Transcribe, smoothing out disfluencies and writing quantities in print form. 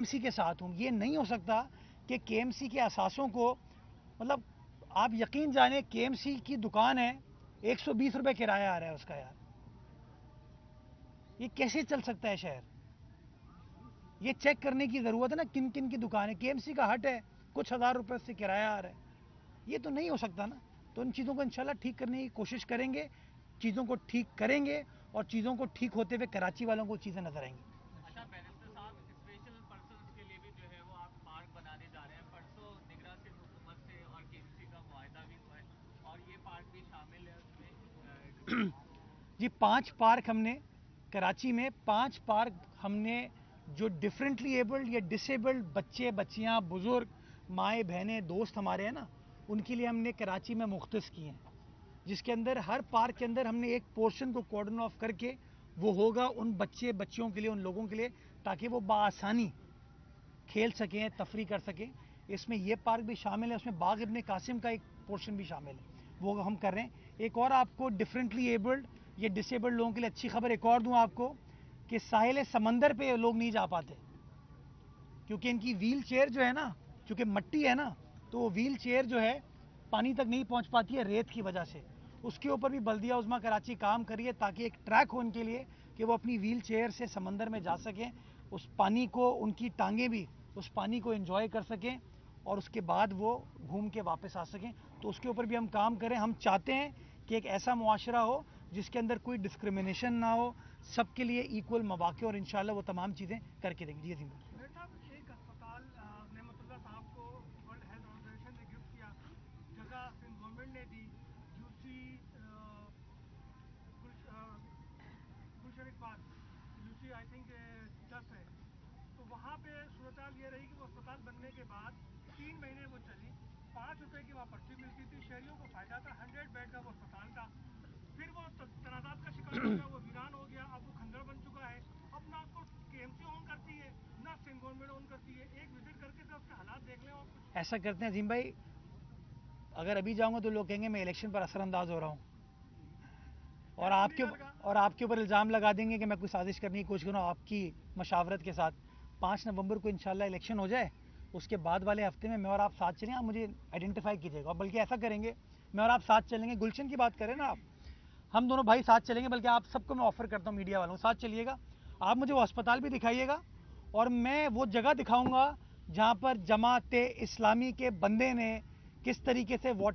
KMC کے ساتھ ہوں. یہ نہیں ہو سکتا کہ KMC کے اثاثوں کو مطلب آپ یقین جانیں KMC کی دکان ہے 120 روپے کرایہ آ رہا ہے اس کا. یار یہ کیسے چل سکتا ہے شہر؟ یہ چیک کرنے کی ضرورت ہے نا کن کن کی دکانیں. KMC کا ہٹ ہے کچھ ہزار روپے سے کرایہ آ رہا ہے. یہ تو نہیں ہو سکتا نا. تو ان چیزوں کو انشاءاللہ ٹھیک کرنے کی کوشش کریں گے, چیزوں کو ٹھیک کریں گے اور چیزوں کو ٹھیک ہوتے ہوئے کراچی والوں کو چیزیں نظر آئیں گی. اچھا بیرسٹر صاحب, اسپیشل پرسنز کے لیے بھی جو ہے وہ آپ پارک بنانے جا رہے ہیں. پرسوں نگراں سندھ حکومت سے اور KMC کا معاہدہ بھی ہوا ہے اور یہ پارک بھی شامل ہے اس میں. جی 5 پارک ہم نے کراچی میں 5 پارک ہم نے جو ڈفرینٹلی ایبلڈ یا ڈسیبلڈ بچے بچیاں بزرگ مائیں بہنیں دوست ہمارے ہیں نا, ان کے لیے ہم نے کراچی میں مختص کیے ہیں, جس کے اندر ہر پارک کے اندر ہم نے ایک پورشن کو کارڈن آف کر کے وہ ہوگا ان بچے بچیوں کے لیے, ان لوگوں کے لیے, تاکہ وہ بآسانی کھیل سکیں تفریح کر سکیں. اس میں یہ پارک بھی شامل ہے, اس میں باغ ابن قاسم کا ایک پورشن بھی شامل ہے, وہ ہم کر رہے ہیں. ایک اور آپ کو ڈفرینٹلی ایبلڈ یا ڈسیبلڈ لوگوں کے لیے اچھی خبر ایک اور دوں آپ کو کہ ساحل سمندر پہ لوگ نہیں جا پاتے کیونکہ ان کی ویل چیئر جو ہے نا, چونکہ مٹی ہے نا, تو وہ ویل چیئر جو ہے پانی تک نہیں پہنچ پاتی ہے ریت کی وجہ سے. اس کے اوپر بھی بلدیہ عظمیٰ کراچی کام کریے تاکہ ایک ٹریک ہو ان کے لیے کہ وہ اپنی ویل چیئر سے سمندر میں جا سکیں, اس پانی کو, ان کی ٹانگیں بھی اس پانی کو انجوائے کر سکیں اور اس کے بعد وہ گھوم کے واپس آ سکیں. تو اس کے اوپر بھی ہم کام کریں. ہم چاہتے ہیں کہ ایک ایسا معاشرہ ہو جس کے اندر کوئی ڈسکریمنیشن نہ ہو, سب کے لیے ایکول مواقع, اور انشاءاللہ وہ تمام چیزیں کر کے دیں گے. جی عظیم بھائی. ایک اسپتال نعمت اللہ صاحب کو ورلڈ ہیلتھ آرگنائزیشن نے گفٹ کیا, جگہ سندھ گورنمنٹ نے دی, Gulshan Iqbal UC I think 10 ہے. تو وہاں پہ صورتحال یہ رہی کہ وہ اسپتال بننے کے بعد 3 مہینے وہ چلی, 5 روپے کی وہاں پرچی ملتی تھی, شہریوں کو فائدہ تھا, 100 بیڈ کا وہ اسپتال تھا. پھر وہ تنازعات کا شکار ہو گیا, وہ ویران ہو گیا, اب وہ کھنڈر بن چکا ہے. اب نہ اس کو KMC اون کرتی ہے نہ سندھ گورنمنٹ اون کرتی ہے. ایک وزٹ کر کے اس کے حالات دیکھ لیں. اور کچھ ایسا کرتے ہیں عظیم بھائی, اگر ابھی جاؤں گا تو لوگ کہیں گے میں الیکشن پر اثر انداز ہو رہا ہوں, اور آپ کے اوپر الزام لگا دیں گے کہ میں کوئی سازش کرنے کی کوشش کروں. آپ کی مشاورت کے ساتھ 5 نومبر کو انشاءاللہ الیکشن ہو جائے, اس کے بعد والے ہفتے میں آپ ساتھ چلیں, آپ مجھے آئیڈینٹیفائی کیجیے گا. بلکہ ایسا کریں گے, میں اور آپ ساتھ چلیں گے. گلشن کی بات کریں نا آپ, ہم دونوں بھائی ساتھ چلیں گے. بلکہ آپ سب کو میں آفر کرتا ہوں, میڈیا والوں ساتھ چلیے گا, آپ مجھے وہ اسپتال بھی دکھائیے گا اور میں وہ جگہ دکھاؤں گا جہاں پر جماعت اسلامی کے بندے نے کس طریقے سے واٹر